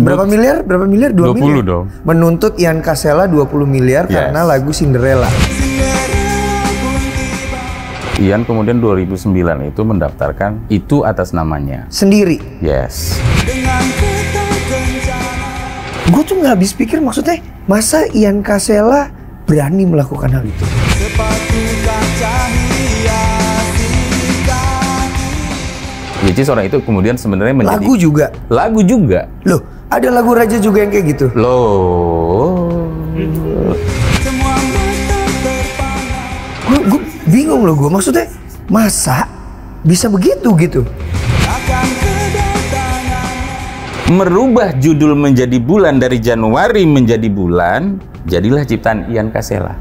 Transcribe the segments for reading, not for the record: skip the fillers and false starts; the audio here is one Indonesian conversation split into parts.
Berapa miliar? Berapa miliar? 2 20 miliar? dong. Menuntut Ian Kasela 20 miliar karena lagu Cinderella. Ian kemudian 2009 itu mendaftarkan itu atas namanya. Sendiri? Yes. Gue tuh nggak habis pikir, maksudnya masa Ian Kasela berani melakukan hal itu? Which is orang itu kemudian sebenarnya menjadi lagu juga. Loh, ada lagu Raja juga yang kayak gitu. Gue bingung loh, gue maksudnya masa bisa begitu gitu? Merubah judul menjadi bulan dari Januari menjadi bulan, jadilah ciptaan Ian Kasela.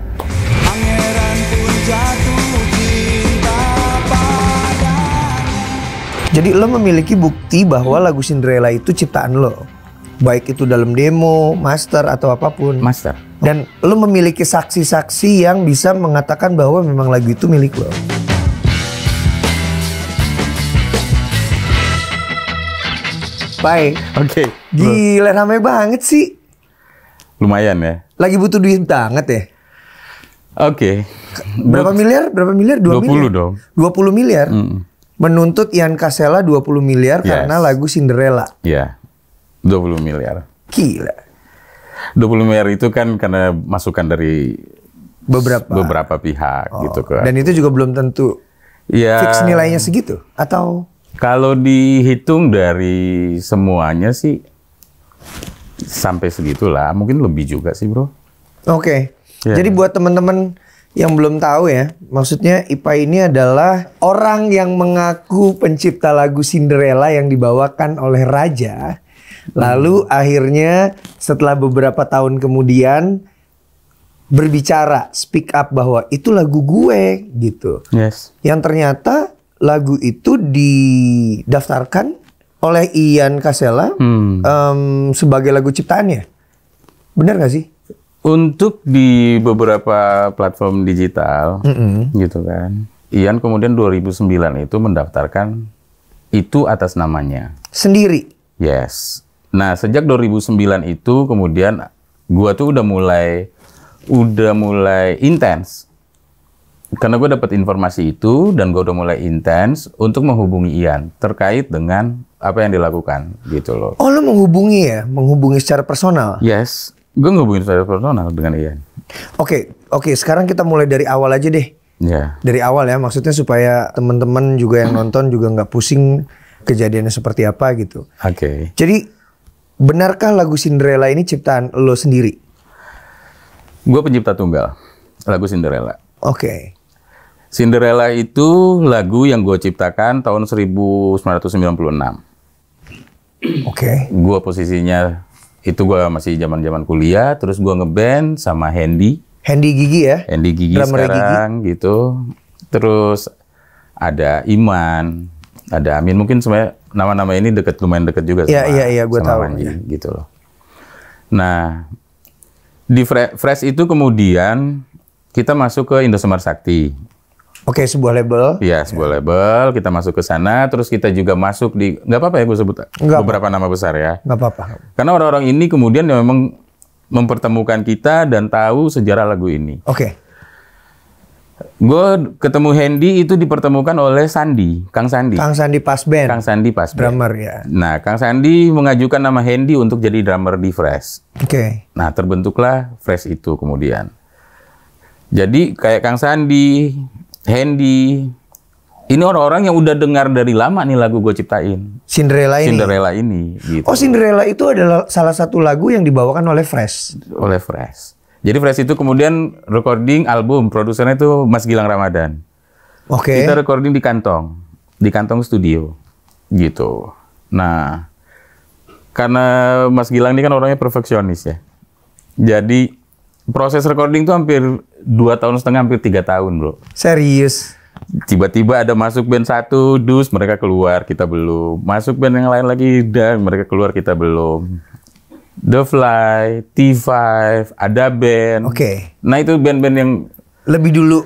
Jadi lo memiliki bukti bahwa lagu Cinderella itu ciptaan lo, baik itu dalam demo, master atau apapun. Master. Dan lo memiliki saksi-saksi yang bisa mengatakan bahwa memang lagu itu milik lo. Pai. Oke. Gila, rame banget sih. Lumayan ya. Lagi butuh duit banget ya. Oke. Berapa miliar? Berapa miliar? 20 miliar dong. 20 miliar? Menuntut Ian Kasela 20 miliar karena lagu Cinderella. Iya. 20 miliar. Gila. 20 miliar itu kan karena masukan dari beberapa pihak gitu kan. Dan itu juga belum tentu fix nilainya segitu atau? Kalau dihitung dari semuanya sih sampai segitulah, mungkin lebih juga sih, Bro. Oke. Jadi buat teman-teman yang belum tahu ya, maksudnya Ipai ini adalah orang yang mengaku pencipta lagu Cinderella yang dibawakan oleh Raja. Lalu akhirnya setelah beberapa tahun kemudian berbicara, speak up bahwa itu lagu gue gitu. Yes. Yang ternyata lagu itu didaftarkan oleh Ian Kasela sebagai lagu ciptaannya. Benar gak sih? Untuk di beberapa platform digital, gitu kan. Ian kemudian 2009 itu mendaftarkan itu atas namanya. Sendiri? Yes. Nah, sejak 2009 itu kemudian gua tuh udah mulai intens. Karena gue dapat informasi itu dan gue udah mulai intens untuk menghubungi Ian terkait dengan apa yang dilakukan gitu loh. Oh, lo menghubungi ya? Menghubungi secara personal? Yes. Gue ngehubungin secara personal dengan Ian. Oke. Sekarang kita mulai dari awal aja deh. Dari awal ya, maksudnya supaya teman-teman juga yang nonton juga nggak pusing kejadiannya seperti apa gitu. Jadi, benarkah lagu Cinderella ini ciptaan lo sendiri? Gue pencipta tunggal lagu Cinderella. Cinderella itu lagu yang gue ciptakan tahun 1996. Gue posisinya itu gue masih zaman kuliah, terus gue ngeband sama Hendy Gigi ya? Hendy Gigi sekarang Gigi. Gitu. Terus ada Iman, ada Amin, mungkin sebenarnya nama-nama ini lumayan deket juga gue tahu Manji, gitu loh. Nah, di Fresh itu kemudian kita masuk ke Indosmart Sakti. Sebuah label. Iya, sebuah label. Kita masuk ke sana, terus kita juga masuk di, nggak apa-apa ya gue sebut beberapa nama besar ya. Nggak apa-apa. Karena orang-orang ini kemudian memang mempertemukan kita dan tahu sejarah lagu ini. Gue ketemu Hendy itu dipertemukan oleh Kang Sandi Pasben. Drummer ya. Nah, Kang Sandi mengajukan nama Hendy untuk jadi drummer di Fresh. Nah, terbentuklah Fresh itu kemudian. Jadi kayak Kang Sandi, Hendy, ini orang-orang yang udah dengar dari lama nih lagu gue ciptain. Cinderella ini. Gitu. Cinderella itu adalah salah satu lagu yang dibawakan oleh Fresh. Jadi Fresh itu kemudian recording album, produsernya itu Mas Gilang Ramadan. Kita recording di Kantong Studio, gitu. Nah, karena Mas Gilang ini kan orangnya perfeksionis ya. Jadi proses recording tuh hampir 2,5 tahun, hampir 3 tahun, Bro. Serius? Tiba-tiba ada masuk band satu, dus mereka keluar, kita belum. Masuk band yang lain lagi, dan mereka keluar, kita belum. The Fly, T5, ada band. Nah, itu band-band yang lebih dulu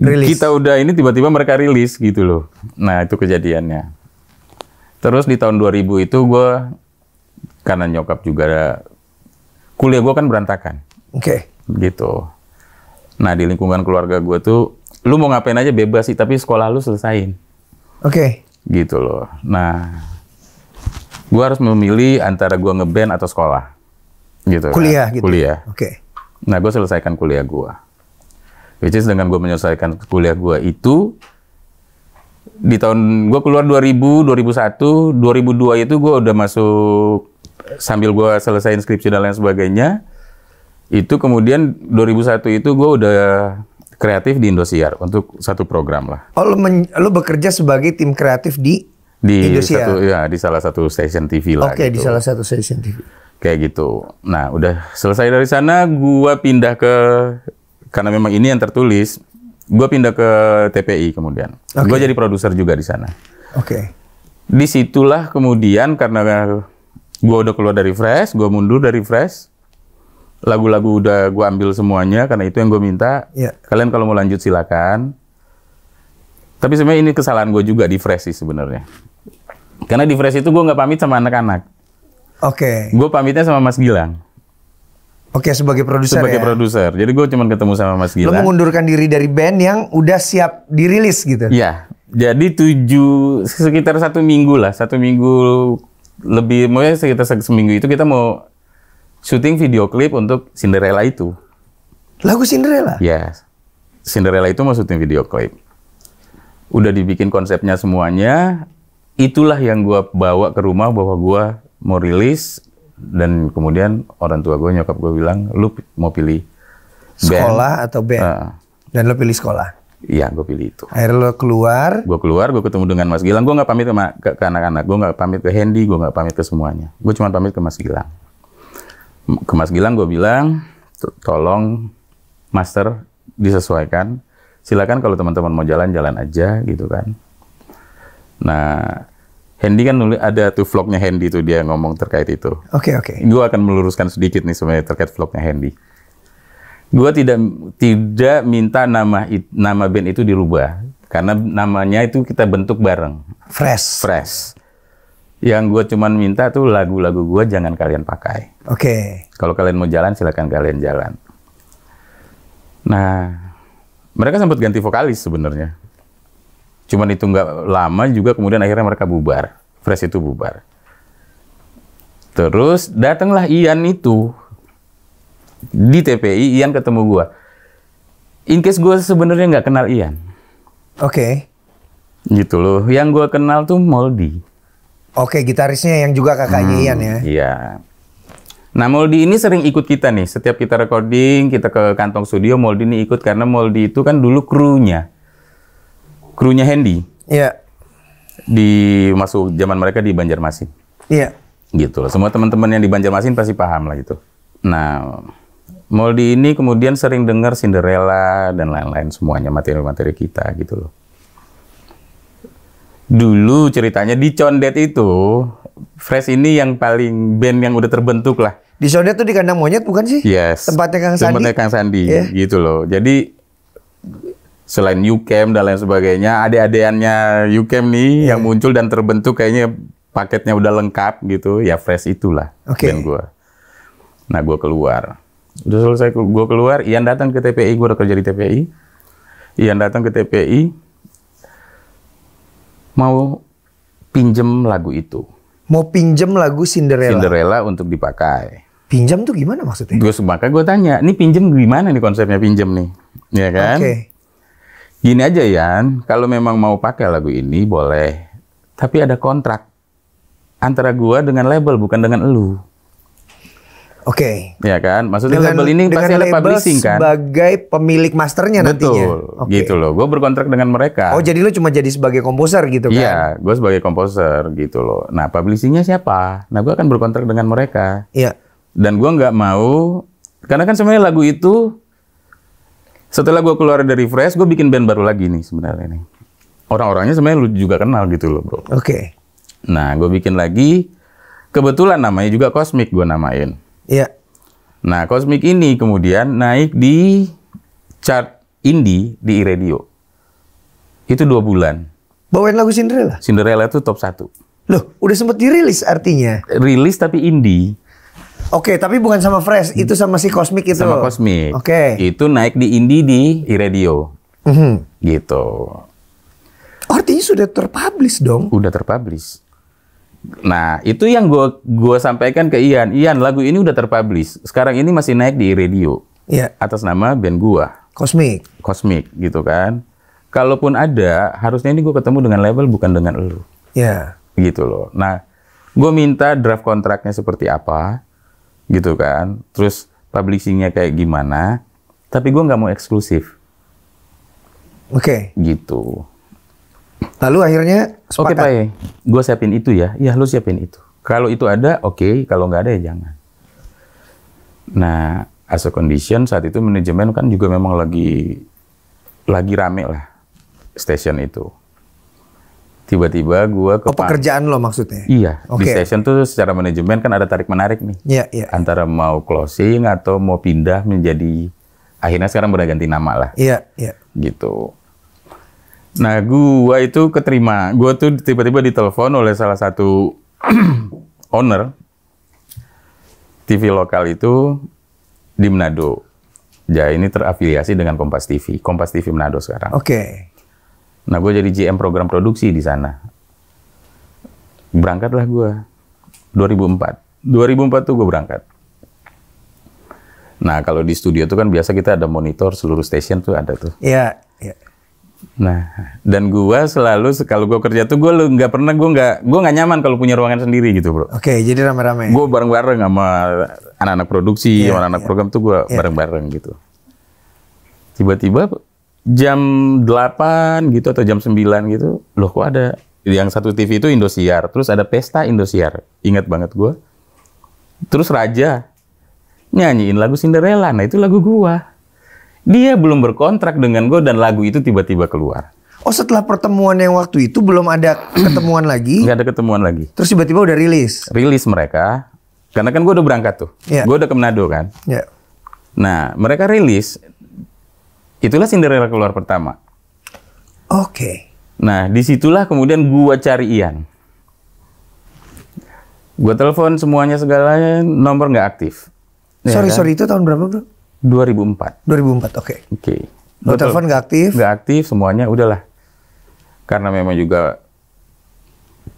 rilis. Kita udah ini tiba-tiba mereka rilis gitu loh. Nah, itu kejadiannya. Terus di tahun 2000 itu gue Karena nyokap juga kuliah gue kan berantakan. Oke. Gitu. Nah di lingkungan keluarga gue tuh, lu mau ngapain aja bebas sih, tapi sekolah lu selesain. Oke. Gitu loh. Nah, gue harus memilih antara gue ngeband atau sekolah. Gitu. Kuliah kan? gitu? Kuliah. Oke. Nah, gue selesaikan kuliah gue. Which is dengan gue menyelesaikan kuliah gue itu, di tahun gue keluar 2000, 2001, 2002 itu gue udah masuk, sambil gue selesaiin skripsi dan lain sebagainya. Itu kemudian 2001 itu gue udah kreatif di Indosiar untuk satu program lah. Oh, lu bekerja sebagai tim kreatif di Indosiar? Di salah satu stasiun TV lah. Oke, gitu. di salah satu stasiun TV. Kayak gitu. Nah, udah selesai dari sana, gue pindah ke, karena memang ini yang tertulis, gue pindah ke TPI kemudian. Okay. Gue jadi produser juga di sana. Oke. Disitulah kemudian karena gue udah keluar dari Fresh, gue mundur dari Fresh. Lagu-lagu udah gue ambil semuanya, karena itu yang gue minta. Yeah. Kalian kalau mau lanjut silakan. Tapi sebenarnya ini kesalahan gue juga di Fresh sih sebenarnya. Karena di Fresh itu gue nggak pamit sama anak-anak. Oke. Gue pamitnya sama Mas Gilang. Oke, sebagai produser ya? Sebagai produser. Jadi gue cuma ketemu sama Mas Gilang. Lo mengundurkan diri dari band yang udah siap dirilis gitu? Iya. Jadi sekitar 1 minggu lah. 1 minggu lebih, mungkin sekitar seminggu itu kita mau syuting video klip untuk Cinderella itu. Lagu Cinderella? Ya. Cinderella itu mau syuting video klip. Udah dibikin konsepnya semuanya. Itulah yang gue bawa ke rumah bahwa gue mau rilis. Dan kemudian orang tua gue, nyokap gue bilang, lu mau pilih band? Sekolah atau band? Dan lo pilih sekolah? Iya, gue pilih itu. Akhirnya lo keluar? Gue keluar, gue ketemu dengan Mas Gilang. Gue nggak pamit ke anak-anak. Gue nggak pamit ke Hendy, gue nggak pamit ke semuanya. Gue cuma pamit ke Mas Gilang. Ke Mas Gilang gue bilang, tolong master disesuaikan. Silakan kalau teman-teman mau jalan-jalan aja gitu kan. Nah, Hendy kan nulis, ada tuh vlognya Hendy tuh, dia ngomong terkait itu. Oke. Gue akan meluruskan sedikit nih sebenarnya terkait vlognya Hendy. Gue tidak minta nama band itu dirubah karena namanya itu kita bentuk bareng. Fresh. Yang gue cuman minta tuh lagu-lagu gue jangan kalian pakai. Oke. Kalau kalian mau jalan silakan kalian jalan. Nah, mereka sempat ganti vokalis sebenarnya. Cuman itu nggak lama juga, kemudian akhirnya mereka bubar. Fresh itu bubar. Terus datanglah Ian itu. Di TPI, Ian ketemu gue. In case gue sebenarnya nggak kenal Ian. Oke. Gitu loh. Yang gue kenal tuh Moldy. Oke, gitarisnya yang juga kakaknya Ian ya? Iya. Nah, Moldy ini sering ikut kita nih. Setiap kita recording, kita ke kantong studio, Moldy ini ikut. Karena Moldy itu kan dulu krunya Hendy. Iya. Masuk zaman mereka di Banjarmasin. Iya. Gitu loh. Semua teman-teman yang di Banjarmasin pasti paham lah gitu. Nah, Moldy ini kemudian sering dengar Cinderella dan lain-lain semuanya, materi-materi kita gitu loh. Dulu ceritanya di Condet itu, Fresh ini yang paling band yang udah terbentuk lah. Di Condet tuh di kandang monyet bukan sih? Yes. Tempatnya Kang Sandi. Tempatnya Kang Sandi, yeah. Gitu loh. Jadi selain UCAM dan lain sebagainya, adik-adiannya UCAM nih yang muncul dan terbentuk kayaknya paketnya udah lengkap gitu. Ya Fresh itulah band gue. Nah gue keluar. Udah selesai gue keluar, Ian datang ke TPI, gue udah kerja di TPI. Ian datang ke TPI, mau pinjem lagu itu. Mau pinjem lagu Cinderella? Cinderella untuk dipakai. Pinjam tuh gimana maksudnya? Makanya gue tanya, ini pinjem gimana nih konsepnya pinjem nih? Ya kan? Oke. Gini aja Yan, kalau memang mau pakai lagu ini boleh. Tapi ada kontrak antara gue dengan label, bukan dengan elu. Oke. Ya kan? Maksudnya label ini pasti ada publishing kan? Sebagai pemilik masternya nantinya. Betul. Gitu loh. Gue berkontrak dengan mereka. Oh, jadi lu cuma jadi sebagai komposer gitu kan? Iya, gue sebagai komposer gitu loh. Nah, publishingnya siapa? Nah, gue akan berkontrak dengan mereka. Iya. Dan gue nggak mau, karena kan sebenarnya lagu itu, setelah gue keluar dari Fresh, gue bikin band baru lagi nih sebenarnya nih. Orang-orangnya sebenarnya lu juga kenal gitu loh, bro. Oke. Nah, gue bikin lagi, kebetulan namanya juga Cosmic gue namain. Iya. Nah, Cosmic ini kemudian naik di chart indie di iRadio. Itu 2 bulan. Bawain lagu Cinderella? Cinderella itu top 1. Loh, udah sempet dirilis artinya? Rilis tapi indie. Oke, tapi bukan sama Fresh, itu sama si Cosmic itu. Sama Cosmic. Oke. Itu naik di indie di iRadio. Gitu. Artinya sudah terpublish dong? Udah terpublish. Nah, itu yang gue sampaikan ke Ian. Ian, lagu ini udah terpublish. Sekarang ini masih naik di iRadio. Iya. Atas nama band gua. Cosmic gitu kan. Kalaupun ada, harusnya ini gue ketemu dengan label bukan dengan elu. Iya. Gitu loh. Nah, gue minta draft kontraknya seperti apa, gitu kan. Terus publishingnya kayak gimana. Tapi gue nggak mau eksklusif. Oke. Gitu. Lalu akhirnya sepakat. Oke, Pak, gue siapin itu ya. Iya, lu siapin itu. Kalau itu ada, oke. Kalau nggak ada ya jangan. Nah, as a condition saat itu manajemen kan juga memang lagi rame lah station itu. Tiba-tiba gue ke pekerjaan lo maksudnya? Iya, di station tuh secara manajemen kan ada tarik-menarik nih. Iya. Antara mau closing atau mau pindah menjadi, akhirnya sekarang udah ganti nama lah. Iya. Gitu. Nah, gue itu keterima. Gue tuh tiba-tiba ditelepon oleh salah satu owner TV lokal itu di Manado. Ya, ini terafiliasi dengan Kompas TV. Kompas TV Manado sekarang. Oke. Nah, gue jadi GM program produksi di sana. Berangkatlah gue. 2004 tuh gue berangkat. Nah, kalau di studio tuh kan biasa kita ada monitor seluruh station tuh ada tuh. Iya. Nah, dan gue selalu kalau gue kerja tuh gue nggak nyaman kalau punya ruangan sendiri gitu, bro. Oke, jadi rame-rame. Gue bareng-bareng sama anak-anak produksi, sama anak-anak program tuh gue bareng-bareng gitu. Tiba-tiba jam 8 gitu atau jam 9 gitu, loh kok ada yang satu TV itu Indosiar, terus ada pesta Indosiar, ingat banget gue. Terus Raja nyanyiin lagu Cinderella, nah itu lagu gue. Dia belum berkontrak dengan gue dan lagu itu tiba-tiba keluar. Oh, setelah pertemuan yang waktu itu belum ada ketemuan lagi? Nggak ada ketemuan lagi. Terus tiba-tiba udah rilis? Rilis mereka, karena kan gue udah berangkat tuh. Yeah. Gue udah ke Manado kan. Yeah. Nah, mereka rilis, itulah Cinderella keluar pertama. Oke. Nah, disitulah kemudian gue cari Ian. Gue telepon semuanya segalanya, nomor nggak aktif. Sorry, itu tahun berapa, bro? 2004. 2004, oke. Lo telepon nggak aktif? Nggak aktif, semuanya udahlah. Karena memang juga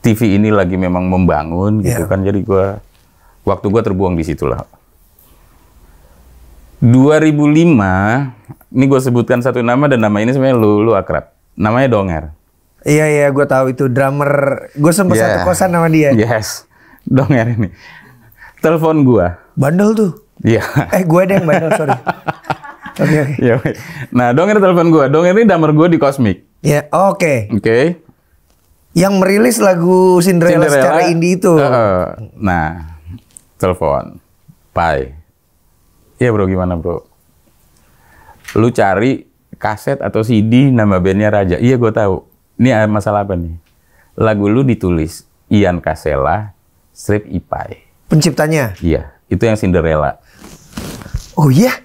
TV ini lagi memang membangun gitu kan, jadi waktu gue terbuang di situlah. 2005, ini gue sebutkan satu nama dan nama ini sebenarnya lu akrab. Namanya Donger. Iya, gue tahu itu drummer. Gue sempat satu kosan sama dia. Yes, Donger ini. Telepon gue. Bandel tuh. Iya. Gue ada yang bandel, sorry. Oke. Nah, Donger telepon gue. Donger ini drummer gue di Cosmic. Iya, oke. Oke. Yang merilis lagu Cinderella secara indie itu. Nah, telepon. Pai. Iya bro, gimana bro? Lu cari kaset atau CD nama bandnya Raja. Iya, gue tahu. Ini masalah apa nih? Lagu lu ditulis Ian Kasela, strip Ipai. Penciptanya? Iya, itu yang Cinderella. Oh iya?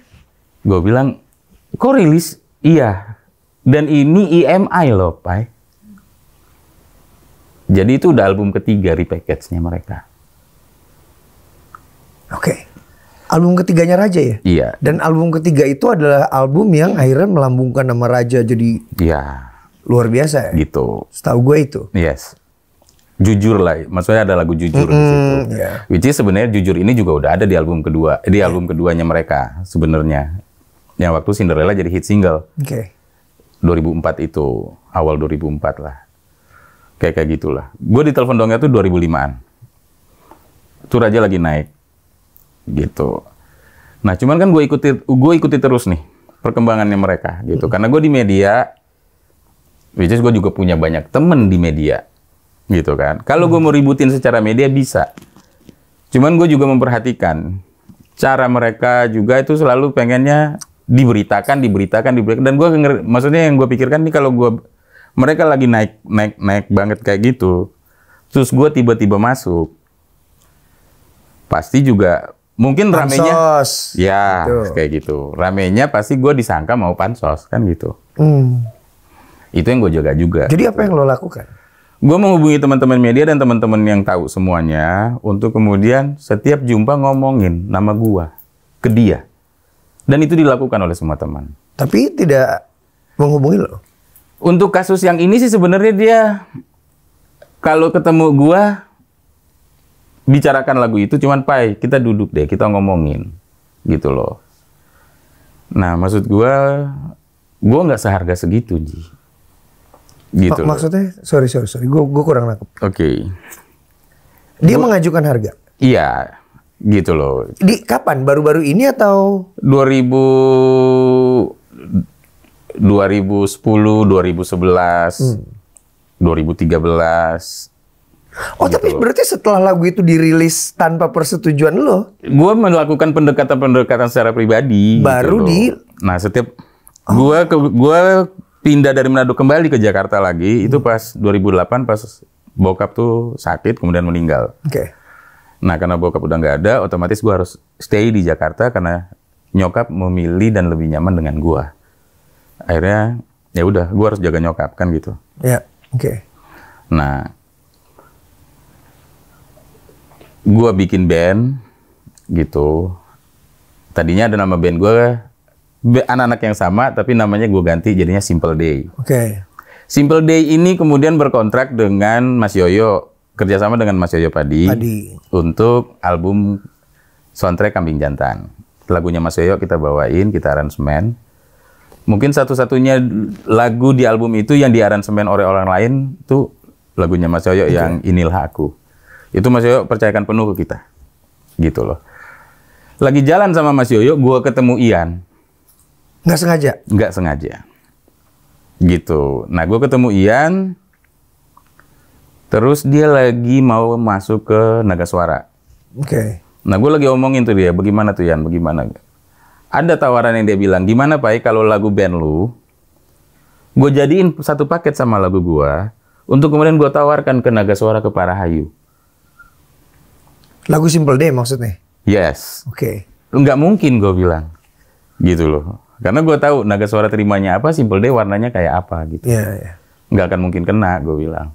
Gue bilang, kok rilis? Iya. Dan ini EMI loh, Pai. Jadi itu udah album ketiga repackage-nya mereka. Oke. Album ketiganya Raja ya? Iya. Dan album ketiga itu adalah album yang akhirnya melambungkan nama Raja jadi luar biasa ya? Gitu. Setahu gue itu. Yes. Jujur lah, maksudnya ada lagu Jujur di situ. Yeah. Which is sebenarnya Jujur ini juga udah ada di album kedua, di album keduanya mereka sebenarnya. Yang waktu Cinderella jadi hit single. Oke. 2004 itu, awal 2004 lah. Kayak gitulah. Gue ditelepon Donger tuh 2005-an. Itu Raja lagi naik. Gitu. Nah, cuman kan gue ikuti terus nih perkembangannya mereka gitu. Karena gue di media, which is gue juga punya banyak temen di media. Gitu kan. Kalau gue mau ributin secara media bisa. Cuman gue juga memperhatikan cara mereka juga itu selalu pengennya diberitakan. Dan gue maksudnya yang gue pikirkan nih kalau mereka lagi naik banget kayak gitu. Terus gue tiba-tiba masuk. Pasti juga mungkin ramenya. Ya, gitu. Kayak gitu. Ramenya pasti gue disangka mau pansos kan gitu. Itu yang gue jaga juga. Jadi apa yang lo lakukan? Gue menghubungi teman-teman media dan teman-teman yang tahu semuanya untuk kemudian setiap jumpa ngomongin nama gue ke dia. Dan itu dilakukan oleh semua teman. Tapi tidak menghubungi lo? Untuk kasus yang ini sih sebenarnya dia kalau ketemu gue bicarakan lagu itu cuman Pai, kita duduk deh, kita ngomongin gitu loh. Nah maksud gue nggak seharga segitu Ji. Gitu maksudnya, sorry, gue kurang nangkep. Oke. Dia mengajukan harga? Iya, gitu loh. Di kapan? Baru-baru ini atau? 2010, 2011, 2013. Oh, gitu tapi loh. Berarti setelah lagu itu dirilis tanpa persetujuan lo? Gue melakukan pendekatan secara pribadi. Baru gitu Nah, setiap gue pindah dari Manado kembali ke Jakarta lagi, itu pas 2008 pas bokap tuh sakit kemudian meninggal. Oke. Nah karena bokap udah nggak ada, otomatis gue harus stay di Jakarta karena nyokap memilih dan lebih nyaman dengan gue. Akhirnya ya udah, gue harus jaga nyokap kan gitu. Ya, oke. Nah, gue bikin band gitu. Tadinya ada nama band gue. Anak-anak yang sama, tapi namanya gue ganti jadinya Simple Day. Oke. Simple Day ini kemudian berkontrak dengan Mas Yoyo, kerjasama dengan Mas Yoyo Padi. Untuk album soundtrack Kambing Jantan. Lagunya Mas Yoyo kita bawain, kita aransemen. Mungkin satu-satunya lagu di album itu yang diaransemen oleh orang lain tuh lagunya Mas Yoyo yang Inilah Aku. Itu Mas Yoyo percayakan penuh ke kita, gitu loh. Lagi jalan sama Mas Yoyo, gue ketemu Ian. Nggak sengaja? Nggak sengaja. Gitu. Nah, gue ketemu Ian, terus dia lagi mau masuk ke Naga Suara. Oke. Nah, gue lagi omongin tuh dia, bagaimana tuh Ian, bagaimana? Ada tawaran yang dia bilang, gimana Pak, kalau lagu band lu, gue jadiin satu paket sama lagu gue, untuk kemudian gue tawarkan ke Naga Suara ke Parahayu. Lagu Simple Day maksudnya? Yes. Oke. Nggak mungkin gue bilang. Gitu loh. Karena gue tahu Naga Suara terimanya apa, Simple Day warnanya kayak apa gitu. Iya. Nggak akan mungkin kena, gue bilang.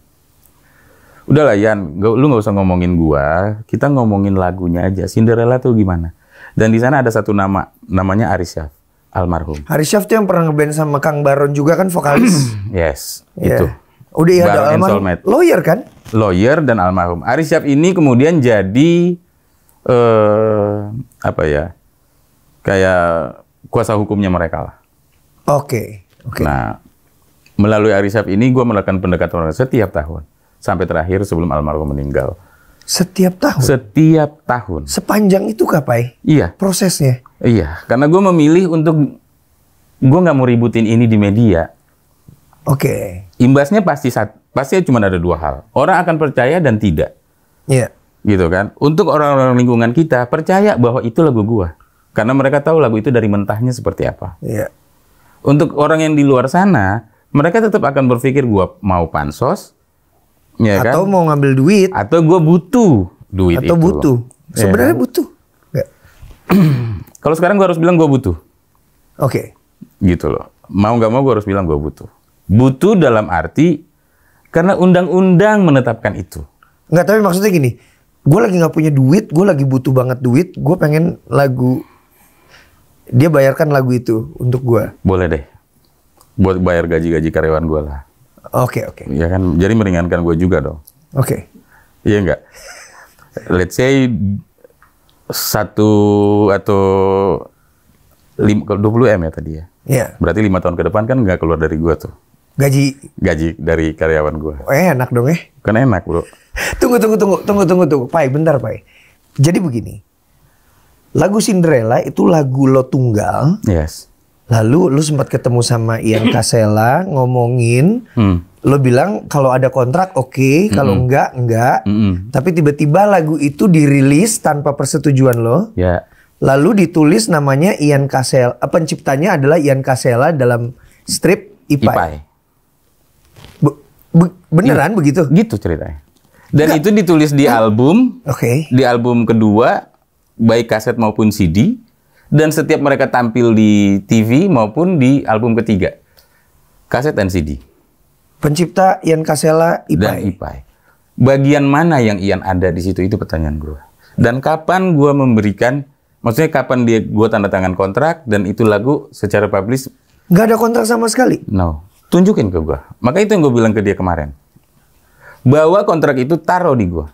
Udahlah Yan, lu nggak usah ngomongin gue, kita ngomongin lagunya aja. Cinderella tuh gimana? Dan di sana ada satu nama, namanya Aris Syaf, almarhum. Aris Syaf tuh yang pernah ngeband sama Kang Baron juga kan, vokalis? Yes, yeah. Itu. Udah ya, ada almarhum. Lawyer kan? Lawyer dan almarhum. Aris Syaf ini kemudian jadi apa ya? Kayak kuasa hukumnya mereka lah. Oke. Nah, melalui Aris Syaf ini gue melakukan pendekatan setiap tahun. Sampai terakhir sebelum almarhum meninggal. Setiap tahun? Setiap tahun. Sepanjang itu Pai? Iya. Prosesnya? Iya. Karena gue memilih untuk, gue nggak mau ributin ini di media. Oke. Imbasnya pasti cuma ada dua hal. Orang akan percaya dan tidak. Iya. Gitu kan. Untuk orang-orang lingkungan kita, percaya bahwa itu lagu gue. Karena mereka tahu lagu itu dari mentahnya seperti apa. Iya. Untuk orang yang di luar sana, mereka tetap akan berpikir gue mau pansos, ya atau kan? mau ngambil duit, atau gue butuh duit atau itu. Butuh. Sebenarnya ya. Butuh. Kalau sekarang gue harus bilang gue butuh. Oke. Gitu loh. Mau nggak mau gue harus bilang gue butuh. Butuh dalam arti karena undang-undang menetapkan itu. Nggak, tapi maksudnya gini, gue lagi nggak punya duit, gue lagi butuh banget duit, gue pengen lagu. Dia bayarkan lagu itu untuk gue. Boleh deh. Buat bayar gaji-gaji karyawan gue lah. Oke. Ya kan, jadi meringankan gue juga dong. Oke. Iya enggak? Let's say 1 atau 20 M ya tadi ya? Iya. Berarti 5 tahun ke depan kan nggak keluar dari gue tuh. Gaji dari karyawan gue. Enak dong ya? Kan enak bro. Tunggu. Pai, bentar Pai. Jadi begini. Lagu Cinderella itu lagu lo tunggal. Yes. Lalu lu sempat ketemu sama Ian Kasela ngomongin. Lo bilang kalau ada kontrak oke, kalau enggak. Tapi tiba-tiba lagu itu dirilis tanpa persetujuan lo. Ya. Lalu ditulis namanya Ian Kasela. Penciptanya adalah Ian Kasela dalam strip Ipai. Beneran begitu? Gitu ceritanya. Dan itu ditulis di album. Oke. Di album kedua. Baik kaset maupun CD, dan setiap mereka tampil di TV maupun di album ketiga, kaset dan CD. Pencipta Ian Kasela, Ipai. Dan Ipai. Bagian mana yang Ian ada di situ, itu pertanyaan gue. Dan kapan gue memberikan, maksudnya kapan gue tanda tangan kontrak dan itu lagu secara publish? Nggak ada kontrak sama sekali? No. Tunjukin ke gue. Maka itu yang gue bilang ke dia kemarin. Bahwa kontrak itu taruh di gue.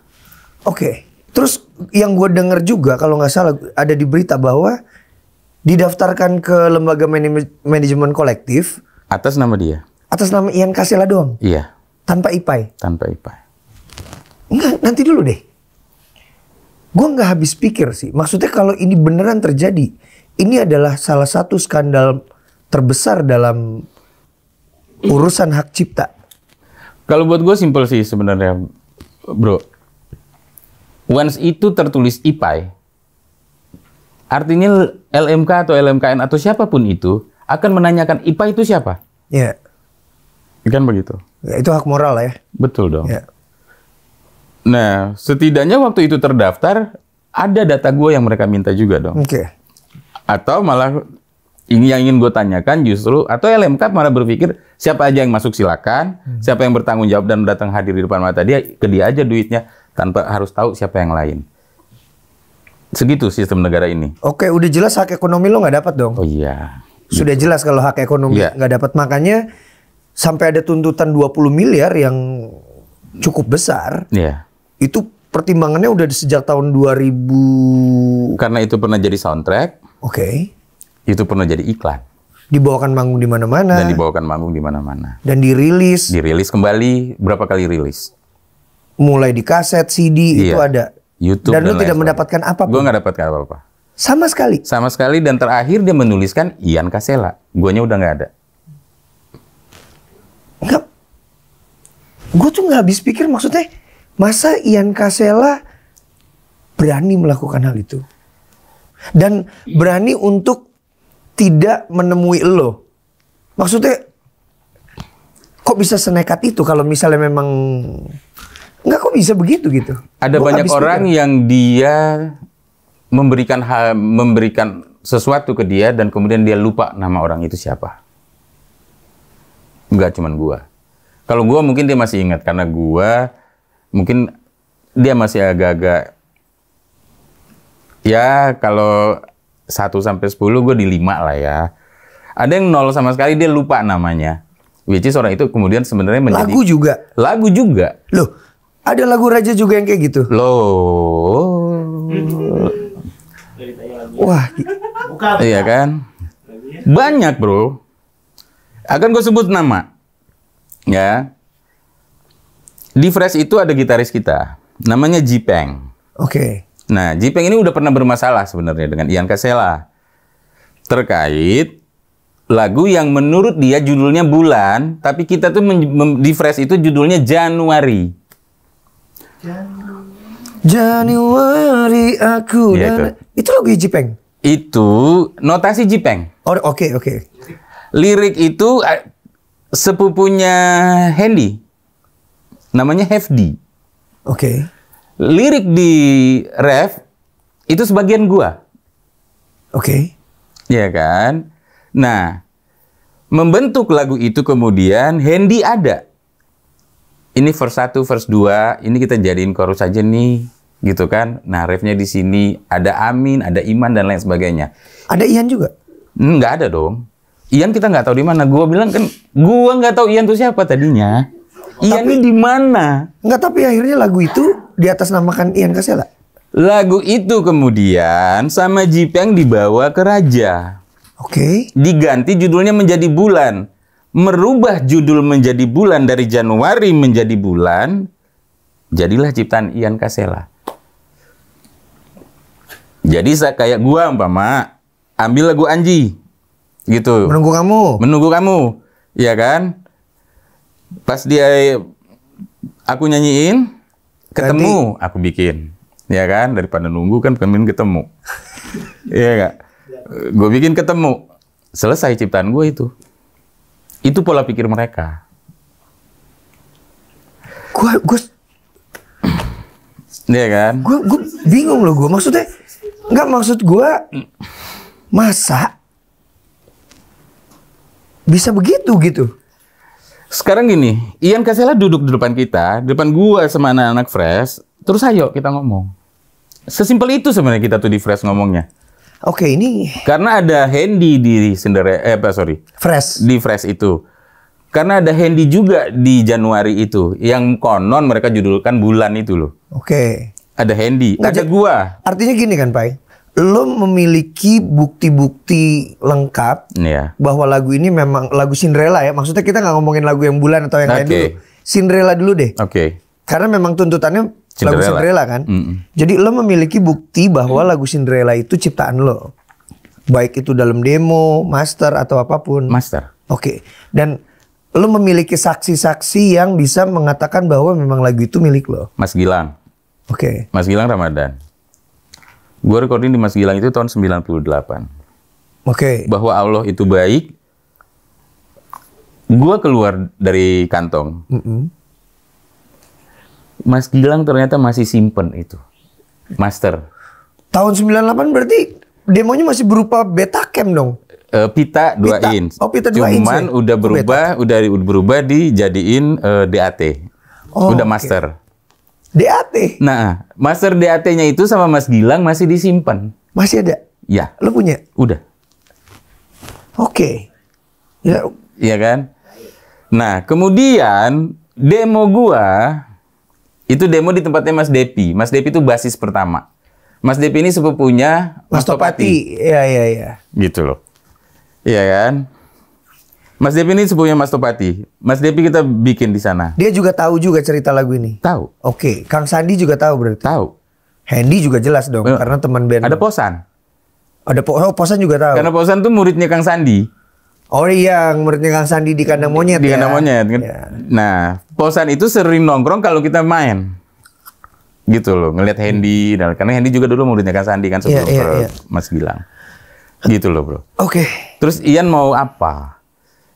Oke. Terus yang gue denger juga kalau nggak salah ada di berita bahwa didaftarkan ke lembaga manajemen kolektif. Atas nama dia. Atas nama Ian Kasela doang? Iya. Tanpa Ipai? Tanpa Ipai. Enggak, nanti dulu deh. Gue nggak habis pikir sih. Maksudnya kalau ini beneran terjadi, ini adalah salah satu skandal terbesar dalam urusan hak cipta. Kalau buat gue simpel sih sebenarnya, bro. Once itu tertulis Ipai, artinya LMK atau LMKN atau siapapun itu akan menanyakan Ipai itu siapa? Iya. Kan begitu. Ya, itu hak moral ya. Betul dong. Ya. Nah, setidaknya waktu itu terdaftar, ada data gue yang mereka minta juga dong. Oke. Atau malah ini yang ingin gue tanyakan justru, atau LMK malah berpikir siapa aja yang masuk silakan, siapa yang bertanggung jawab dan datang hadir di depan mata dia, ke dia aja duitnya tanpa harus tahu siapa yang lain. Segitu sistem negara ini. Oke, udah jelas hak ekonomi lo nggak dapat dong. Oh iya. Sudah gitu. jelas kalau hak ekonomi nggak dapat, makanya sampai ada tuntutan 20 miliar yang cukup besar. Iya. Itu pertimbangannya udah sejak tahun 2000. Karena itu pernah jadi soundtrack. Oke. Itu pernah jadi iklan. Dibawakan manggung di mana-mana. Dan dibawakan manggung di mana-mana. Dan dirilis. Dirilis kembali, berapa kali rilis? Mulai di kaset, CD, itu ada. YouTube dan lu tidak mendapatkan apa-apa? Gue nggak dapatkan apa-apa. Sama sekali? Sama sekali, dan terakhir dia menuliskan Ian Kasela. Guanya udah nggak ada. Enggak. Gue tuh nggak habis pikir, maksudnya masa Ian Kasela berani melakukan hal itu? Dan berani untuk tidak menemui lo. Maksudnya kok bisa senekat itu kalau misalnya memang nggak, kok bisa begitu gitu? Ada banyak orang yang dia memberikan sesuatu ke dia dan kemudian dia lupa nama orang itu siapa. Nggak cuman gua. Kalau gua mungkin dia masih ingat karena gua mungkin dia masih agak-agak, ya kalau 1 sampai 10 gue di 5 lah ya. Ada yang 0 sama sekali dia lupa namanya. Which is orang itu kemudian sebenarnya menjadi lagu juga. Lagu juga. Loh, ada lagu Raja juga yang kayak gitu. Loh. Wah. Iya kan? Banyak, bro. Akan gue sebut nama. Ya. Di Fresh itu ada gitaris kita. Namanya Jipeng. Oke. Nah, Jipeng ini udah pernah bermasalah sebenarnya dengan Ian Kasela terkait lagu yang menurut dia judulnya Bulan, tapi kita tuh di Fresh itu judulnya Januari. Januari aku. Ya, itu lagu Jipeng. Itu notasi Jipeng. Oh, oke. Lirik itu sepupunya Hendy. Namanya Hefdi. Oke. Lirik di ref itu sebagian gua. Oke. Iya kan? Nah, membentuk lagu itu kemudian Hendy ada. Ini verse 1, verse 2, ini kita jadiin chorus aja nih, gitu kan? Nah, refnya di sini ada Amin, ada Iman dan lain sebagainya. Ada Ian juga? Nggak ada dong. Ian kita nggak tahu di mana. Gua bilang kan, gua nggak tahu Ian itu siapa tadinya. Ian ini di mana? Nggak, tapi akhirnya lagu itu di atas namakan Ian Kasela. Lagu itu kemudian sama Jipeng dibawa ke Raja. Oke. Diganti judulnya menjadi Bulan. Merubah judul menjadi Bulan dari Januari menjadi Bulan. Jadilah ciptaan Ian Kasela. Jadi kayak gua umpama ambil lagu Anji. Gitu. Menunggu kamu. Menunggu kamu. Iya kan? Pas dia aku nyanyiin, ketemu aku bikin. Ya kan? Daripada nunggu kan pengen ketemu. Iya nggak? Gue bikin ketemu. Selesai ciptaan gue itu. Itu pola pikir mereka. Gue Iya kan? Gue bingung loh gue. Maksudnya, nggak, maksud gue, masa bisa begitu gitu? Sekarang gini, Ian Kasela duduk di depan kita, di depan gua sama anak-anak Fresh, terus ayo kita ngomong. Sesimpel itu sebenarnya kita tuh di Fresh ngomongnya. Oke, ini karena ada Hendy di Fresh. Di Fresh itu. Karena ada Hendy juga di Januari itu, yang konon mereka judulkan bulan itu loh. Oke. Ada Hendy, ada gua. Artinya gini kan, Pai? Lo memiliki bukti-bukti lengkap bahwa lagu ini memang lagu Cinderella ya. Maksudnya kita nggak ngomongin lagu yang bulan atau yang lain dulu. Cinderella dulu deh. Karena memang tuntutannya lagu Cinderella kan. Jadi lo memiliki bukti bahwa lagu Cinderella itu ciptaan lo. Baik itu dalam demo, master atau apapun. Master. Dan lo memiliki saksi-saksi yang bisa mengatakan bahwa memang lagu itu milik lo. Mas Gilang. Mas Gilang Ramadan. Gue recording di Mas Gilang itu tahun 98. Bahwa Allah itu baik. Gue keluar dari kantong. Mas Gilang ternyata masih simpen itu. Master. Tahun 98 berarti demonya masih berupa Betacam dong? Pita 2 inch. Pita 2 inch. Cuman udah berubah dijadiin DAT. Udah master. DAT? Nah, master DAT-nya itu sama Mas Gilang masih disimpan. Masih ada? Ya. Lo punya? Udah. Ya. Iya kan? Nah, kemudian demo gua, itu demo di tempatnya Mas Depi. Mas Depi itu basis pertama. Mas Depi ini sepupunya Mas Topati. Iya. Gitu loh. Iya kan? Mas Depi ini sepupunya Mas Topati. Mas Depi kita bikin di sana. Dia juga tahu juga cerita lagu ini? Tahu. Kang Sandi juga tahu berarti? Tahu. Hendy juga jelas dong, karena teman band. Ada Posan. Posan juga tahu? Karena Posan tuh muridnya Kang Sandi. Oh iya, muridnya Kang Sandi di Kandang Monyet Di Kandang Monyet. Ya. Nah, Posan itu sering nongkrong kalau kita main. Gitu loh, ngelihat Hendy. Karena Hendy juga dulu muridnya Kang Sandi kan sebelum Mas Gilang. Gitu loh bro. Terus Ian mau apa?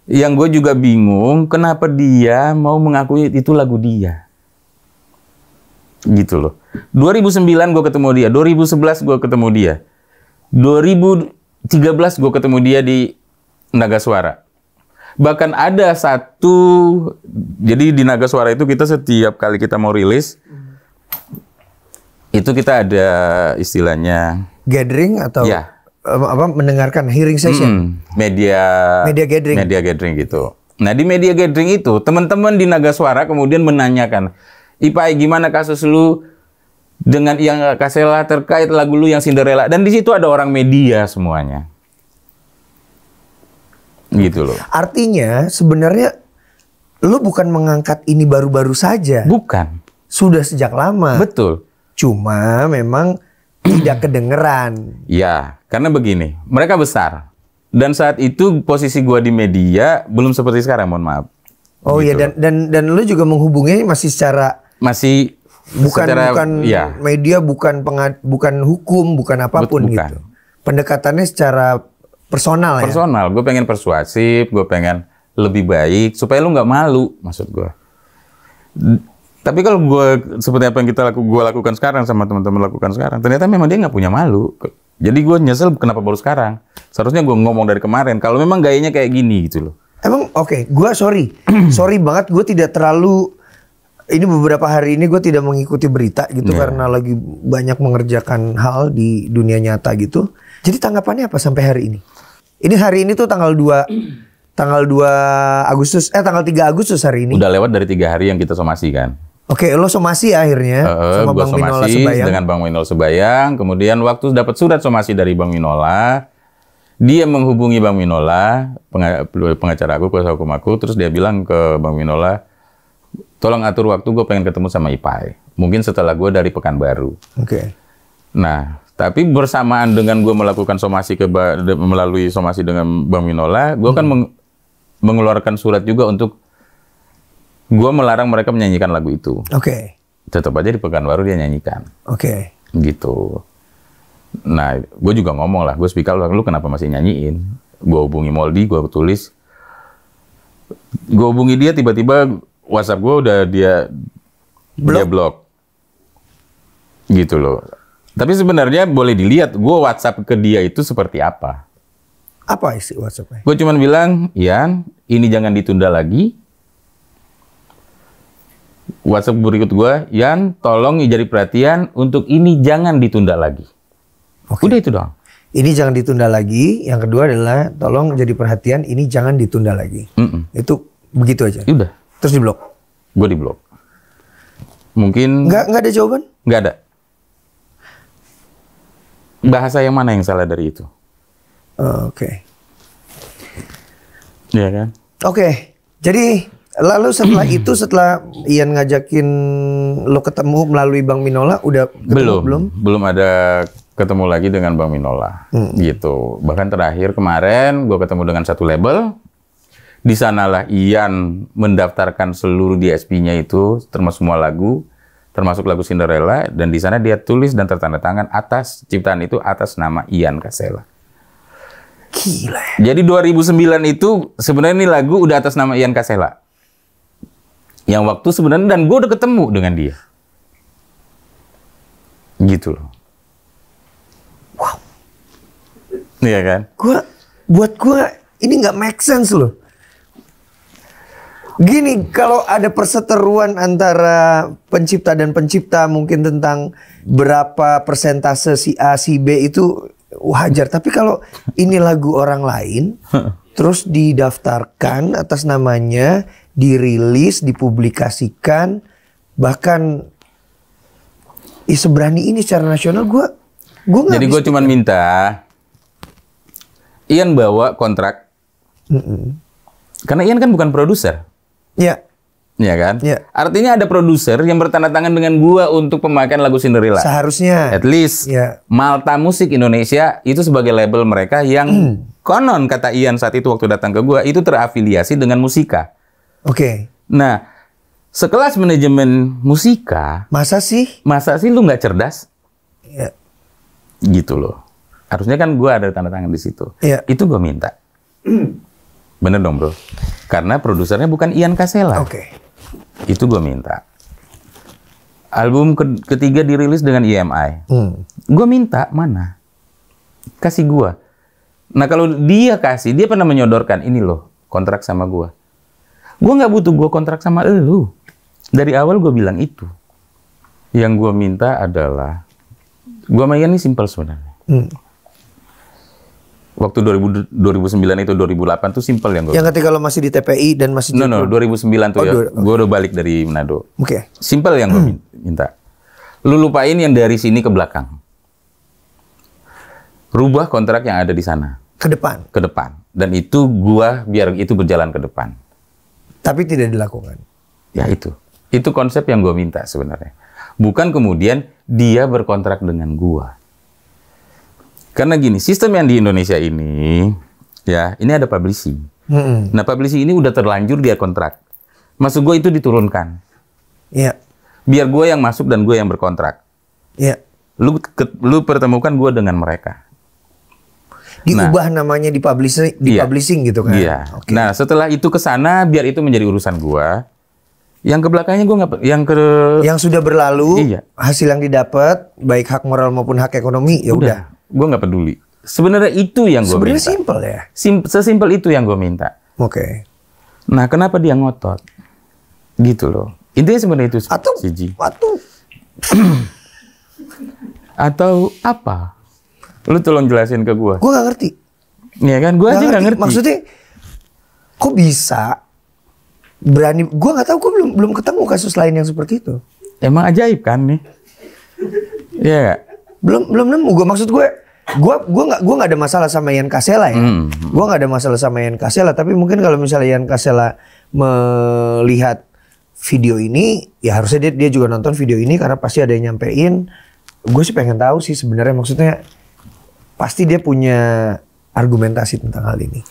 Yang gue juga bingung, kenapa dia mau mengakui itu lagu dia. Gitu loh. 2009 gue ketemu dia, 2011 gue ketemu dia. 2013 gue ketemu dia di Naga Suara. Bahkan ada satu, jadi di Naga Suara itu kita setiap kali kita mau rilis, itu kita ada istilahnya gathering atau mendengarkan hearing session, media gathering gitu. Nah di media gathering itu teman-teman di Naga Suara kemudian menanyakan, Ipai gimana kasus lu dengan yang Kasela terkait lagu lu yang Cinderella, dan di situ ada orang media semuanya, gitu loh. Artinya sebenarnya lu bukan mengangkat ini baru-baru saja, bukan, sudah sejak lama. Betul. Cuma memang tidak kedengeran. Ya, karena begini, mereka besar. Dan saat itu posisi gua di media belum seperti sekarang, mohon maaf. Oh gitu. Iya, dan lu juga menghubungi masih secara bukan media, bukan hukum, bukan apapun gitu. Pendekatannya secara personal ya. Personal, gue pengen persuasif, gue pengen lebih baik supaya lu nggak malu, maksud gue. Tapi kalau gue seperti apa yang gue lakukan sekarang sama teman-teman lakukan sekarang, ternyata memang dia nggak punya malu. Jadi gue nyesel kenapa baru sekarang. Seharusnya gue ngomong dari kemarin. Kalau memang gayanya kayak gini gitu loh. Emang gue sorry banget, gue tidak terlalu. Ini beberapa hari ini gue tidak mengikuti berita gitu karena lagi banyak mengerjakan hal di dunia nyata gitu. Jadi tanggapannya apa sampai hari ini? Ini hari ini tuh tanggal 2 Agustus, tanggal 3 Agustus hari ini. Udah lewat dari 3 hari yang kita somasi kan. Lo somasi akhirnya sama Bang Minola Sebayang. Dengan Bang Minola Sebayang. Kemudian waktu dapat surat somasi dari Bang Minola, dia menghubungi Bang Minola, pengacara aku, kuasa hukum aku, terus dia bilang ke Bang Minola, tolong atur waktu, gue pengen ketemu sama Ipai. Mungkin setelah gue dari Pekanbaru. Nah, tapi bersamaan dengan gue melakukan somasi melalui somasi dengan Bang Minola, gue kan mengeluarkan surat juga untuk gue melarang mereka menyanyikan lagu itu. Tetap aja di Pekanbaru dia nyanyikan. Gitu. Nah, gue juga ngomong lah, gue speak out, lu kenapa masih nyanyiin? Gue hubungi Moldy, gue tulis. Gue hubungi dia, tiba-tiba WhatsApp gue udah dia blok. Gitu loh. Tapi sebenarnya boleh dilihat, gue WhatsApp ke dia itu seperti apa. Apa isi WhatsApp-nya? Gue cuma bilang, Ian, ini jangan ditunda lagi. WhatsApp berikut gue, Yan, tolong jadi perhatian untuk ini jangan ditunda lagi. Udah itu doang. Ini jangan ditunda lagi. Yang kedua adalah tolong jadi perhatian, ini jangan ditunda lagi. Itu begitu aja. Udah. Terus diblok. Gue diblok. Mungkin nggak ada jawaban? Nggak ada. Bahasa yang mana yang salah dari itu? Oke. Iya kan? Oke. Jadi lalu setelah itu, setelah Ian ngajakin lo ketemu melalui Bang Minola, udah ketemu belum ada ketemu lagi dengan Bang Minola, gitu. Bahkan terakhir kemarin gue ketemu dengan satu label. Di sanalah Ian mendaftarkan seluruh DSP-nya itu, termasuk semua lagu, termasuk lagu Cinderella, dan di sana dia tulis dan tertanda tangan atas ciptaan itu atas nama Ian Kasela. Gila. Jadi 2009 itu sebenarnya ini lagu udah atas nama Ian Kasela. Yang waktu sebenarnya, dan gue udah ketemu dengan dia. Gitu loh. Wow. Iya kan? Buat gue ini nggak make sense loh. Gini, kalau ada perseteruan antara pencipta dan pencipta mungkin tentang berapa persentase si A, si B itu wajar. Tapi kalau ini lagu orang lain, terus didaftarkan atas namanya, dirilis, dipublikasikan, bahkan seberani ini secara nasional, gue nggak. Jadi gue cuma minta Ian bawa kontrak, karena Ian kan bukan produser. Ya. Ya kan? Ya. Artinya ada produser yang bertanda tangan dengan gua untuk pemakaian lagu Cinderella. Seharusnya. At least ya. Malta Musik Indonesia itu sebagai label mereka yang konon kata Ian saat itu waktu datang ke gua itu terafiliasi dengan Musika. Oke. Nah, sekelas manajemen Musika, masa sih lu nggak cerdas? Ya. Gitu loh. Harusnya kan gua ada tanda tangan di situ. Ya. Itu gua minta. Bener dong, bro. Karena produsernya bukan Ian Kasela. Oke. Itu gue minta. Album ketiga dirilis dengan EMI. Gue minta mana? Kasih gue. Nah kalau dia kasih, dia pernah menyodorkan ini loh kontrak sama gue. Gue nggak butuh gue kontrak sama elu. Dari awal gue bilang itu. Yang gue minta adalah, gue sama Ian ini simple sebenarnya. Waktu 2009 itu 2008 tuh simpel yang gue. Yang ketika lo masih di TPI dan masih. No, 2009 tuh ya. Gue udah balik dari Manado. Oke. Simpel yang gue minta. Lu lupain yang dari sini ke belakang. Rubah kontrak yang ada di sana. Ke depan. Ke depan. Dan itu gua biar itu berjalan ke depan. Tapi tidak dilakukan. Ya itu. Itu konsep yang gue minta sebenarnya. Bukan kemudian dia berkontrak dengan gua. Karena gini, sistem yang di Indonesia ini, ya, ini ada publishing. Nah, publishing ini udah terlanjur dia kontrak. Maksud gue itu diturunkan. Iya. Biar gue yang masuk dan gue yang berkontrak. Iya. Lu pertemukan gue dengan mereka. Diubah namanya di publishing gitu kan? Iya. Okay. Nah, setelah itu ke sana, biar itu menjadi urusan gue. Yang ke belakangnya gue nggak, yang sudah berlalu, iya. Hasil yang didapat, baik hak moral maupun hak ekonomi, ya udah. Gue nggak peduli. Sebenarnya itu yang gue minta. Sebenarnya simpel ya. Sesimpel itu yang gue minta. Oke. Nah, kenapa dia ngotot? Gitu loh. Intinya sebenarnya itu. Atau apa? Lu tolong jelasin ke gue. Gue nggak ngerti. Iya kan? Gue aja nggak ngerti. Maksudnya, kok bisa berani? Gue nggak tahu. Gue belum ketemu kasus lain yang seperti itu. Emang ajaib kan nih? Iya nggak? Belum nemu. Gue maksud gue nggak ada masalah sama Ian Kasela ya. Gue nggak ada masalah sama Ian Kasela. Tapi mungkin kalau misalnya Ian Kasela melihat video ini, ya harusnya dia juga nonton video ini karena pasti ada yang nyampein. Gue sih pengen tahu sih sebenarnya, maksudnya pasti dia punya argumentasi tentang hal ini.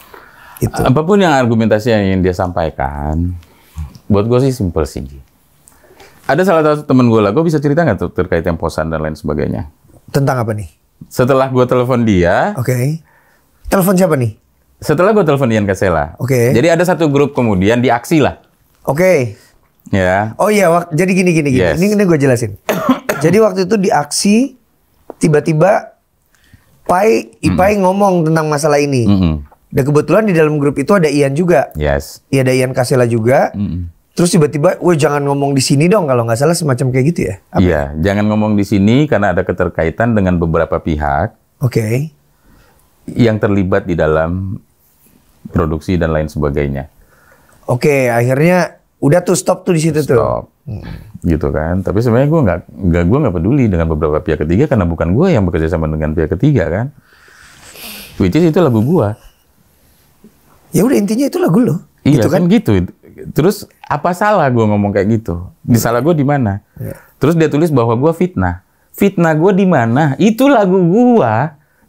Itu. Apapun yang argumentasi yang ingin dia sampaikan, buat gue sih simpel sih. Ada salah satu temen gue lah, gue bisa cerita nggak tuh terkait temposan dan lain sebagainya? Tentang apa nih? Setelah gue telepon dia. Oke. Telepon siapa nih? Setelah gue telepon Ian Kasela. Oke. Jadi ada satu grup kemudian di aksi lah. Oke. Ya. Oh iya, jadi gini. Yes. Ini gue jelasin. Jadi waktu itu di aksi, tiba-tiba Ipai ngomong tentang masalah ini. Dan kebetulan di dalam grup itu ada Ian juga. Yes. Iya, ada Ian Kasela juga. Terus tiba-tiba, woi jangan ngomong di sini dong kalau nggak salah semacam kayak gitu ya? Iya, jangan ngomong di sini karena ada keterkaitan dengan beberapa pihak. Oke. Yang terlibat di dalam produksi dan lain sebagainya. Oke, akhirnya udah tuh stop tuh di situ tuh. Stop, gitu kan. Tapi sebenarnya gue nggak peduli dengan beberapa pihak ketiga karena bukan gue yang bekerja sama dengan pihak ketiga kan. Which is itu lagu gue. Ya udah intinya itu lagu lo. Iya gitu kan gitu. Terus apa salah gue ngomong kayak gitu? Di salah gue di mana? Ya. Terus dia tulis bahwa gue fitnah. Fitnah gue di mana? Itu lagu gue.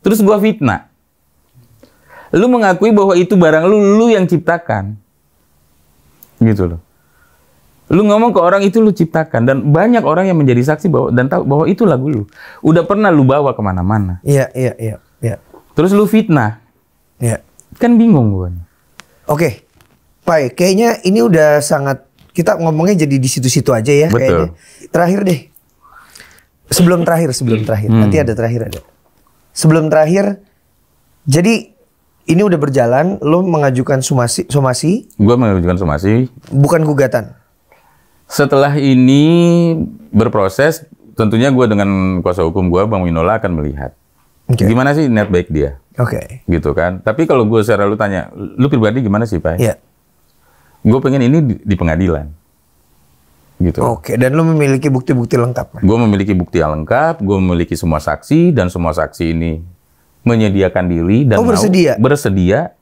Terus gue fitnah. Lu mengakui bahwa itu barang lu yang ciptakan. Gitu loh. Lu ngomong ke orang itu lu ciptakan. Dan banyak orang yang menjadi saksi bahwa dan tahu bahwa itu lagu lu. Udah pernah lu bawa kemana-mana. Iya. Terus lu fitnah. Iya. Kan bingung gue. Oke. Pai, kayaknya ini udah sangat, kita ngomongnya jadi di situ-situ aja ya. Betul. Kayaknya. Terakhir deh. Sebelum terakhir. Nanti ada terakhir ada. Sebelum terakhir, jadi ini udah berjalan, lo mengajukan somasi. Gue mengajukan somasi. Bukan gugatan. Setelah ini berproses, tentunya gue dengan kuasa hukum gue, Bang Winola akan melihat. Okay. Gimana sih niat baik dia. Oke. Gitu kan. Tapi kalau gue secara lu tanya, lu pribadi gimana sih, Pak? Iya. Gue pengen ini di pengadilan. Gitu. Oke, dan lo memiliki bukti-bukti lengkap. Gue memiliki bukti yang lengkap, gue memiliki semua saksi, dan semua saksi ini menyediakan diri dan bersedia.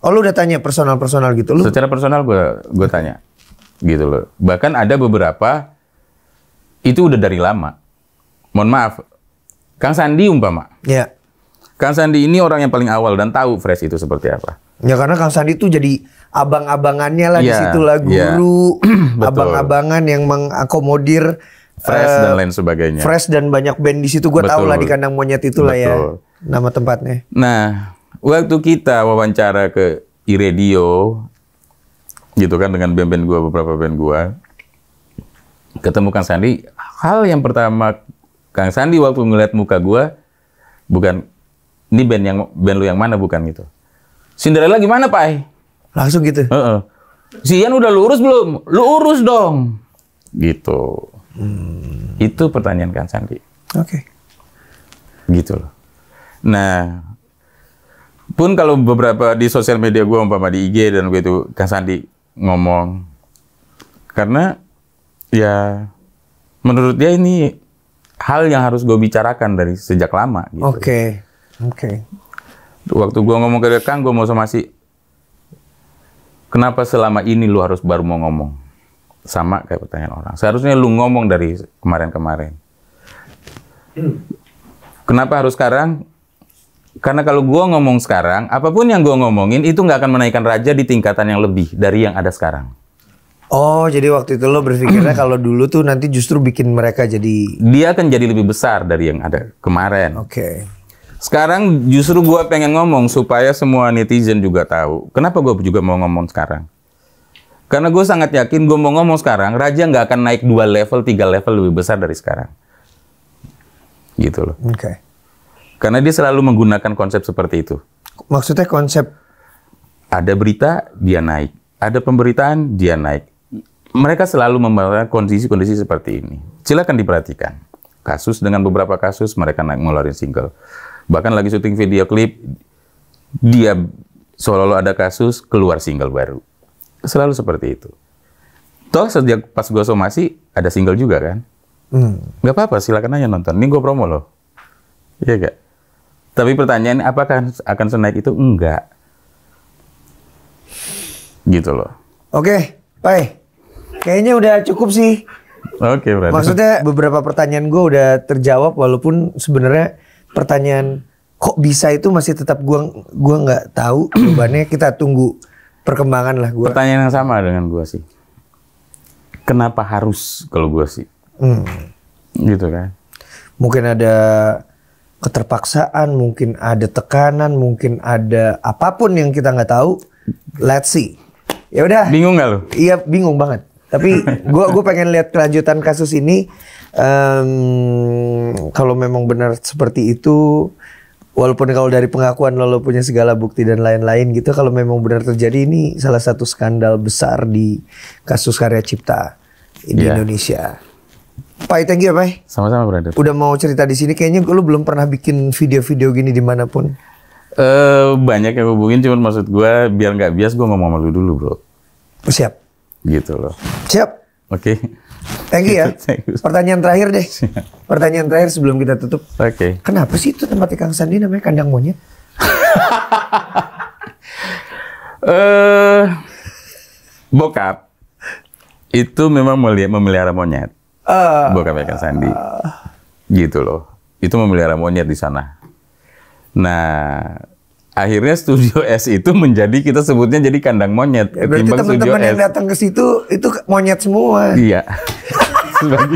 Oh, lo udah tanya personal gitu? Lu? Secara personal gue tanya. Gitu loh. Bahkan ada beberapa, itu udah dari lama. Mohon maaf, Kang Sandi umpama. Iya. Kang Sandi ini orang yang paling awal dan tahu Fresh itu seperti apa. Ya karena Kang Sandi itu jadi abang-abangannya lah di situ lah, guru, abang-abangan yang mengakomodir Fresh dan lain sebagainya. Fresh dan banyak band di situ, gue tahu lah di kandang monyet itu lah ya, nama tempatnya. Nah, waktu kita wawancara ke iRadio, gitu kan dengan band-band gue, beberapa band gue, ketemu Kang Sandi, hal yang pertama Kang Sandi waktu ngeliat muka gue, bukan ini band lu yang mana, bukan gitu. Cinderella gimana, Pak? Langsung gitu? Si Ian udah lurus belum? Lu urus dong. Gitu. Itu pertanyaan Kang Sandi. Oke. Gitu loh. Nah, pun kalau beberapa di sosial media gue, umpama di IG dan begitu, Kang Sandi ngomong. Karena, ya, menurut dia ini hal yang harus gue bicarakan dari sejak lama. Gitu. Oke. Waktu gue ngomong ke Kang, gue mau somasi. Kenapa selama ini lu harus baru mau ngomong? Sama kayak pertanyaan orang. Seharusnya lu ngomong dari kemarin-kemarin. Kenapa harus sekarang? Karena kalau gue ngomong sekarang, apapun yang gue ngomongin itu nggak akan menaikkan Raja di tingkatan yang lebih dari yang ada sekarang. Oh, jadi waktu itu lo berpikirnya kalau dulu tuh nanti justru bikin mereka jadi... Dia akan jadi lebih besar dari yang ada kemarin. Oke. Sekarang justru gue pengen ngomong supaya semua netizen juga tahu. Kenapa gue juga mau ngomong sekarang? Karena gue sangat yakin gue mau ngomong sekarang, Raja nggak akan naik 2 level, 3 level lebih besar dari sekarang. Gitu loh. Oke. Karena dia selalu menggunakan konsep seperti itu. Maksudnya konsep? Ada berita, dia naik. Ada pemberitaan, dia naik. Mereka selalu membawa kondisi-kondisi seperti ini. Silakan diperhatikan. Kasus dengan beberapa kasus, mereka ngeluarin single. Bahkan lagi syuting video klip, dia seolah-olah ada kasus, keluar single baru. Selalu seperti itu. Toh sejak pas gue somasi, ada single juga kan? Nggak apa-apa, silakan aja nonton. Ini gue promo loh. Iya gak? Tapi pertanyaannya, apakah akan senaik itu? Enggak. Gitu loh. Oke, Pai. Kayaknya udah cukup sih. Oke, berarti. Maksudnya beberapa pertanyaan gue udah terjawab, walaupun sebenarnya pertanyaan kok bisa itu masih tetap gua nggak tahu jawabannya. Kita tunggu perkembangan lah gua. Pertanyaan yang sama dengan gua sih. Kenapa harus kalau gua sih? Gitu kan. Mungkin ada keterpaksaan, mungkin ada tekanan, mungkin ada apapun yang kita nggak tahu. Let's see. Ya udah. Bingung nggak lo? Iya, bingung banget. Tapi gua pengen lihat kelanjutan kasus ini. Kalau memang benar seperti itu, Walaupun kalau dari pengakuan lo punya segala bukti dan lain-lain gitu, kalau memang benar terjadi, ini salah satu skandal besar di kasus karya cipta di Indonesia. Pai, thank you Pai. Sama-sama brother. Udah mau cerita di sini, kayaknya lu belum pernah bikin video-video gini dimanapun. Banyak yang hubungin, cuman maksud gue biar nggak bias gue ngomong sama lu dulu bro. Siap. Gitu loh. Siap. Oke. Thank you ya. Pertanyaan terakhir deh. Pertanyaan terakhir sebelum kita tutup. Oke. Kenapa sih itu tempatnya Kang Sandi namanya kandang monyet? Bokap itu memang memelihara monyet. Bokapnya Kang Sandi. Gitu loh. Itu memelihara monyet di sana. Nah, akhirnya Studio S itu menjadi, kita sebutnya jadi kandang monyet. Ya, berarti teman-teman yang datang ke situ itu monyet semua. Iya. Sebagai